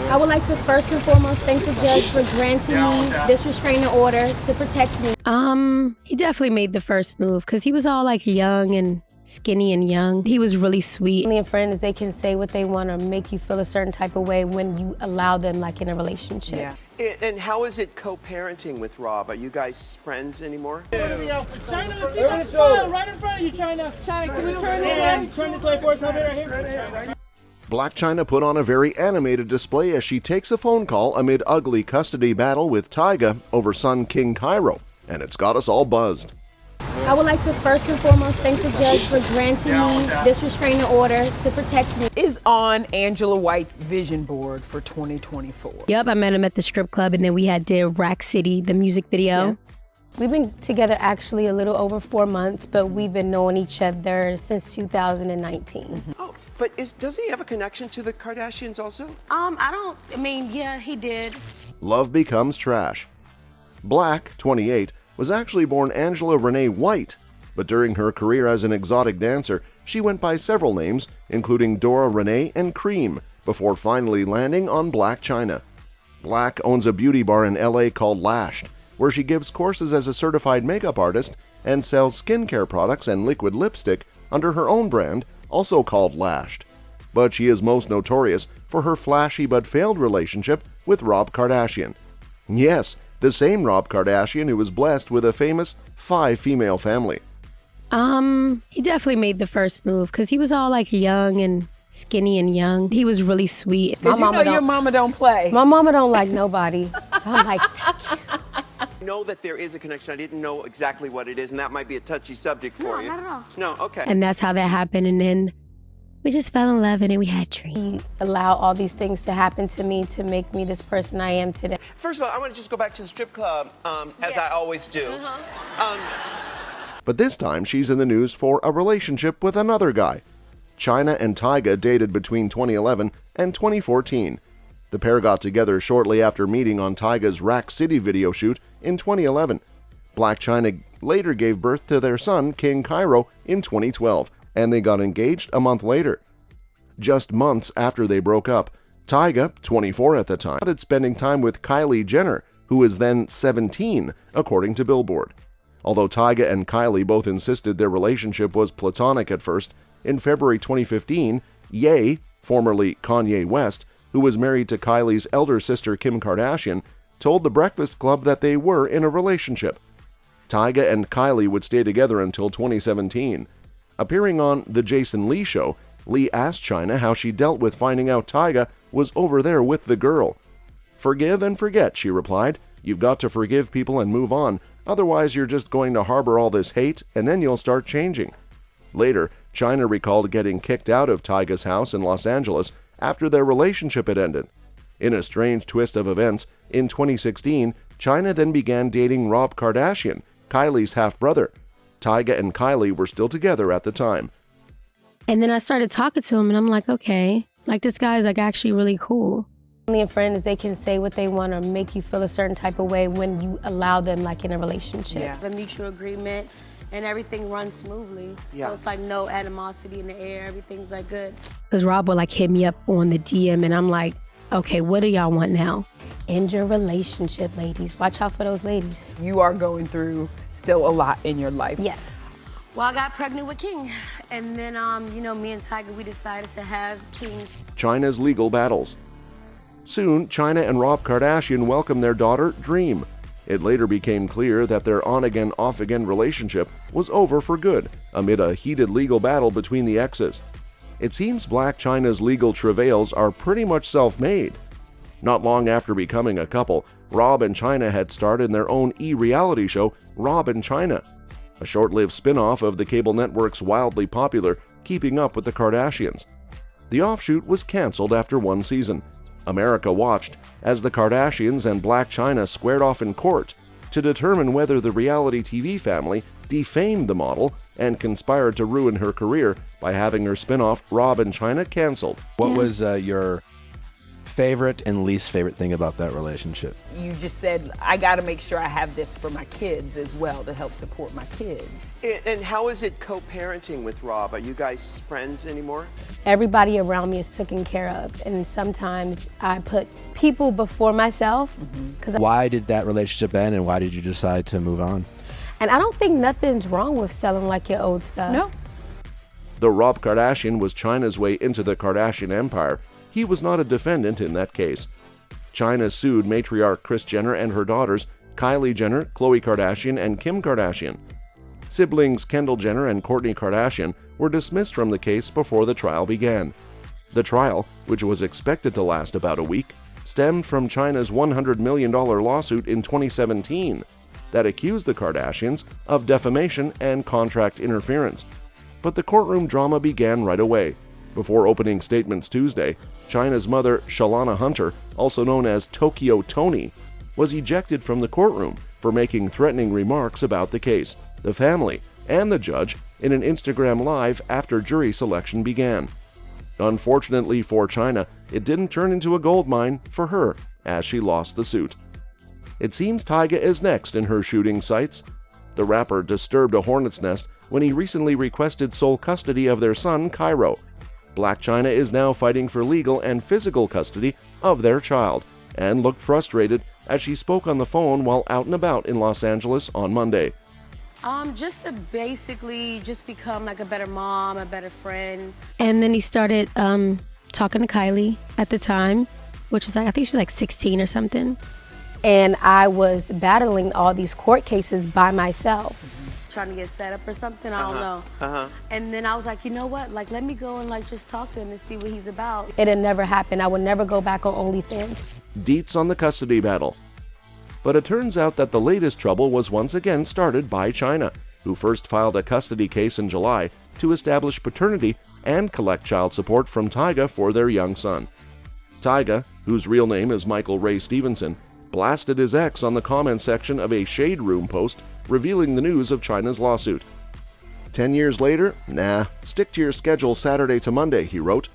I would like to first and foremost thank the judge for granting me this restraining order to protect me. He definitely made the first move because he was all like young and skinny and young. He was really sweet. Family and friends, they can say what they want or make you feel a certain type of way when you allow them like in a relationship. Yeah. And how is it co-parenting with Rob? Are you guys friends anymore? Chyna, let's see that smile right in front of you, Chyna. Chyna, can you turn this way? Turn this way for us, right here. Blac Chyna put on a very animated display as she takes a phone call amid ugly custody battle with Tyga over son King Cairo, and it's got us all buzzed. I would like to first and foremost thank the judge for granting me this restraining order to protect me. Is on Angela White's vision board for 2024. Yep, I met him at the strip club and then we did Rack City, the music video. Yeah. We've been together actually a little over 4 months, but we've been knowing each other since 2019. Oh, but doesn't he have a connection to the Kardashians also? Yeah, he did. Love becomes trash. Blac, 28, was actually born Angela Renee White, but during her career as an exotic dancer, she went by several names, including Dora Renee and Cream, before finally landing on Blac Chyna. Blac owns a beauty bar in LA called Lashed, where she gives courses as a certified makeup artist and sells skincare products and liquid lipstick under her own brand, also called Lashed. But she is most notorious for her flashy but failed relationship with Rob Kardashian. Yes, the same Rob Kardashian who was blessed with a famous 5-female family. He definitely made the first move because he was all like young and skinny and young. He was really sweet. Because you know your mama don't play. My mama don't like nobody, so I'm like, thank you. I know that there is a connection. I didn't know exactly what it is, and that might be a touchy subject for you. No, not at all. No, okay. And that's how that happened. And then we just fell in love and then we had dreams. He allowed all these things to happen to me to make me this person I am today. First of all, I want to just go back to the strip club, as I always do. But this time she's in the news for a relationship with another guy. Chyna and Tyga dated between 2011 and 2014. The pair got together shortly after meeting on Tyga's Rack City video shoot in 2011. Blac Chyna later gave birth to their son, King Cairo, in 2012, and they got engaged a month later. Just months after they broke up, Tyga, 24 at the time, started spending time with Kylie Jenner, who was then 17, according to Billboard. Although Tyga and Kylie both insisted their relationship was platonic at first, in February 2015, Ye, formerly Kanye West, who was married to Kylie's elder sister Kim Kardashian, told The Breakfast Club that they were in a relationship. Tyga and Kylie would stay together until 2017. Appearing on The Jason Lee Show, Lee asked Chyna how she dealt with finding out Tyga was over there with the girl. "Forgive and forget," she replied. "You've got to forgive people and move on, otherwise you're just going to harbor all this hate and then you'll start changing." Later, Chyna recalled getting kicked out of Tyga's house in Los Angeles after their relationship had ended. In a strange twist of events, in 2016, Chyna then began dating Rob Kardashian, Kylie's half-brother. Tyga and Kylie were still together at the time. And then I started talking to him and I'm like, okay, like this guy's like actually really cool. Family and friends, they can say what they want or make you feel a certain type of way when you allow them like in a relationship. Yeah. A mutual agreement and everything runs smoothly. So it's like no animosity in the air, everything's like good. Because Rob would like hit me up on the DM and I'm like, okay, what do y'all want now? End your relationship, ladies. Watch out for those ladies. You are going through still a lot in your life. Yes. Well, I got pregnant with King. And then, me and Tyga, we decided to have King. Chyna's legal battles. Soon, Chyna and Rob Kardashian welcomed their daughter, Dream. It later became clear that their on-again, off-again relationship was over for good amid a heated legal battle between the exes. It seems Blac Chyna's legal travails are pretty much self-made. Not long after becoming a couple, Rob and Chyna had started their own e-reality show, Rob and Chyna, a short-lived spin-off of the cable network's wildly popular Keeping Up with the Kardashians. The offshoot was canceled after one season. America watched as the Kardashians and Blac Chyna squared off in court to determine whether the reality TV family defamed the model and conspired to ruin her career by having her spin-off Rob and Chyna canceled. What was your favorite and least favorite thing about that relationship? You just said, I got to make sure I have this for my kids as well to help support my kids. And how is it co-parenting with Rob? Are you guys friends anymore? Everybody around me is taken care of, and sometimes I put people before myself. Why did that relationship end, and why did you decide to move on? And I don't think nothing's wrong with selling like your old stuff. No. Though Rob Kardashian was Chyna's way into the Kardashian empire, he was not a defendant in that case. Chyna sued matriarch Kris Jenner and her daughters, Kylie Jenner, Khloe Kardashian, and Kim Kardashian. Siblings Kendall Jenner and Kourtney Kardashian were dismissed from the case before the trial began. The trial, which was expected to last about a week, stemmed from Chyna's $100 million lawsuit in 2017 that accused the Kardashians of defamation and contract interference. But the courtroom drama began right away. Before opening statements Tuesday, Chyna's mother, Shalana Hunter, also known as Tokyo Toni, was ejected from the courtroom for making threatening remarks about the case, the family, and the judge in an Instagram Live after jury selection began. Unfortunately for Chyna, it didn't turn into a goldmine for her as she lost the suit. It seems Tyga is next in her shooting sights. The rapper disturbed a hornet's nest when he recently requested sole custody of their son, Cairo. Blac Chyna is now fighting for legal and physical custody of their child and looked frustrated as she spoke on the phone while out and about in Los Angeles on Monday. Just to basically just become like a better mom, a better friend. And then he started talking to Kylie at the time, which is like, I think she was like 16 or something. And I was battling all these court cases by myself. Trying to get set up or something, I don't know. And then I was like, you know what? Like, let me go and like just talk to him and see what he's about. It had never happened. I would never go back on OnlyFans. Deets on the custody battle. But it turns out that the latest trouble was once again started by Chyna, who first filed a custody case in July to establish paternity and collect child support from Tyga for their young son. Tyga, whose real name is Michael Ray Stevenson, blasted his ex on the comment section of a Shade Room post revealing the news of Chyna's lawsuit. 10 years later, nah, stick to your schedule Saturday to Monday, he wrote.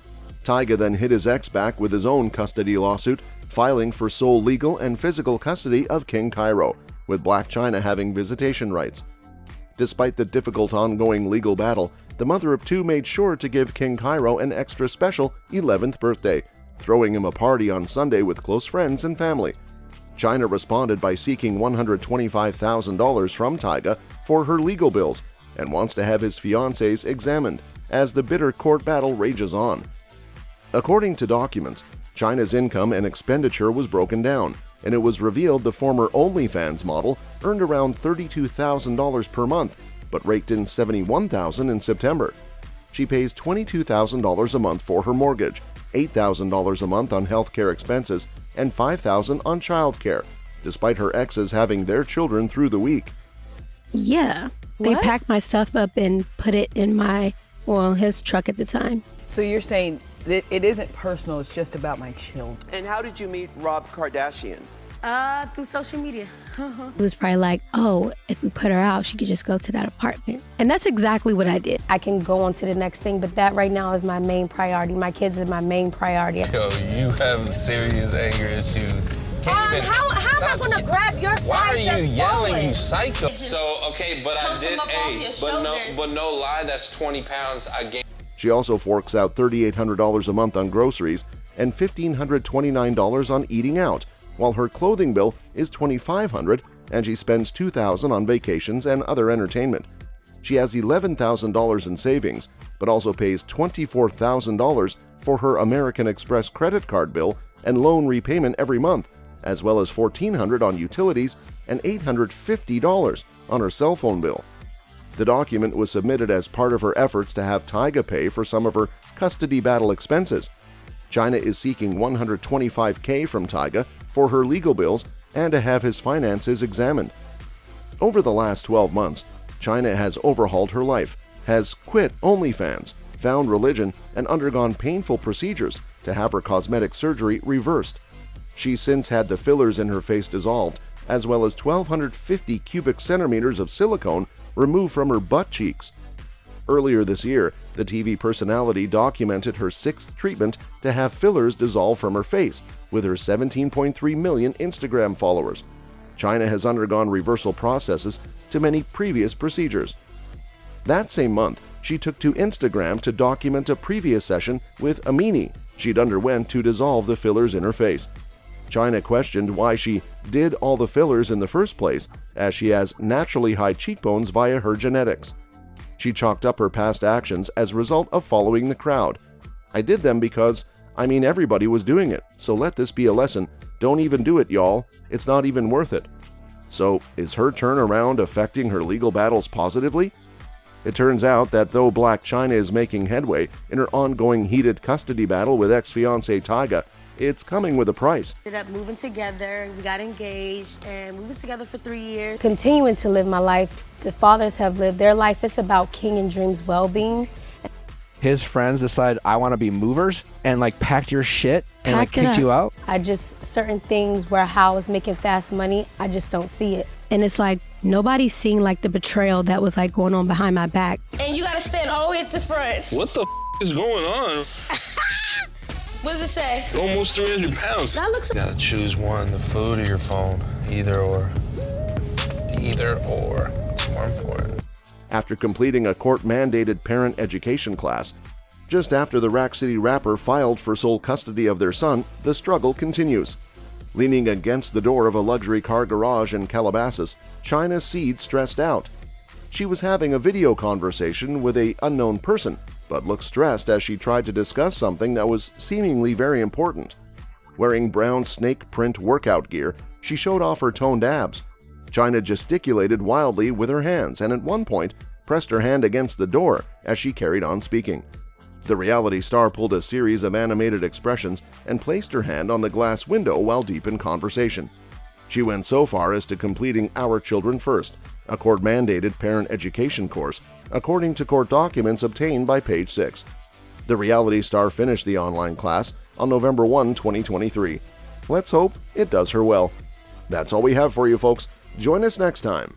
Tyga then hit his ex back with his own custody lawsuit, filing for sole legal and physical custody of King Cairo, with Blac Chyna having visitation rights. Despite the difficult ongoing legal battle, the mother of two made sure to give King Cairo an extra special 11th birthday, throwing him a party on Sunday with close friends and family. Chyna responded by seeking $125,000 from Tyga for her legal bills and wants to have his fiancés examined as the bitter court battle rages on. According to documents, Chyna's income and expenditure was broken down, and it was revealed the former OnlyFans model earned around $32,000 per month, but raked in $71,000 in September. She pays $22,000 a month for her mortgage, $8,000 a month on healthcare expenses, and $5,000 on childcare, despite her exes having their children through the week. Yeah. They packed my stuff up and put it in his truck at the time. So you're saying that it isn't personal, it's just about my children. And how did you meet Rob Kardashian? Through social media. It was probably like, oh, if we put her out, she could just go to that apartment. And that's exactly what I did. I can go on to the next thing, but that right now is my main priority. My kids are my main priority. Yo, you have serious anger issues. How am I gonna grab your fries? Why are you that's yelling, falling? you psycho? So, okay, but I did, but no lie, that's 20 pounds I gained. She also forks out $3,800 a month on groceries and $1,529 on eating out, while her clothing bill is $2,500 and she spends $2,000 on vacations and other entertainment. She has $11,000 in savings, but also pays $24,000 for her American Express credit card bill and loan repayment every month, as well as $1,400 on utilities and $850 on her cell phone bill. The document was submitted as part of her efforts to have Tyga pay for some of her custody battle expenses. Chyna is seeking $125,000 from Tyga for her legal bills and to have his finances examined. Over the last 12 months, Chyna has overhauled her life, has quit OnlyFans, found religion, and undergone painful procedures to have her cosmetic surgery reversed. She's since had the fillers in her face dissolved, as well as 1,250 cubic centimeters of silicone removed from her butt cheeks. Earlier this year, the TV personality documented her 6th treatment to have fillers dissolve from her face with her 17.3 million Instagram followers. Chyna has undergone reversal processes to many previous procedures. That same month, she took to Instagram to document a previous session with Amini she'd underwent to dissolve the fillers in her face. Chyna questioned why she did all the fillers in the first place, as she has naturally high cheekbones via her genetics. She chalked up her past actions as a result of following the crowd. "I did them because, everybody was doing it, so let this be a lesson. Don't even do it, y'all. It's not even worth it." So, is her turnaround affecting her legal battles positively? It turns out that though Blac Chyna is making headway in her ongoing heated custody battle with ex-fiancé Tyga, it's coming with a price. We ended up moving together, we got engaged, and we was together for 3 years. Continuing to live my life, the fathers have lived their life. It's about King and Dream's well-being. His friends decided, I want to be movers, and packed your shit and kicked you out? Certain things where how I was making fast money, I just don't see it. And it's like, nobody's seeing the betrayal that was going on behind my back. And you gotta stand all the way at the front. What the is going on? What does it say? Almost 300 pounds. That looks. You gotta choose one, the food or your phone. Either or. Either or. It's more important. After completing a court-mandated parent education class, just after the Rack City rapper filed for sole custody of their son, the struggle continues. Leaning against the door of a luxury car garage in Calabasas, Chyna seemed stressed out. She was having a video conversation with an unknown person, but looked stressed as she tried to discuss something that was seemingly very important. Wearing brown snake print workout gear, she showed off her toned abs. Chyna gesticulated wildly with her hands and at one point pressed her hand against the door as she carried on speaking. The reality star pulled a series of animated expressions and placed her hand on the glass window while deep in conversation. She went so far as to completing Our Children First, a court-mandated parent education course, according to court documents obtained by Page 6. The reality star finished the online class on November 1, 2023. Let's hope it does her well. That's all we have for you, folks. Join us next time.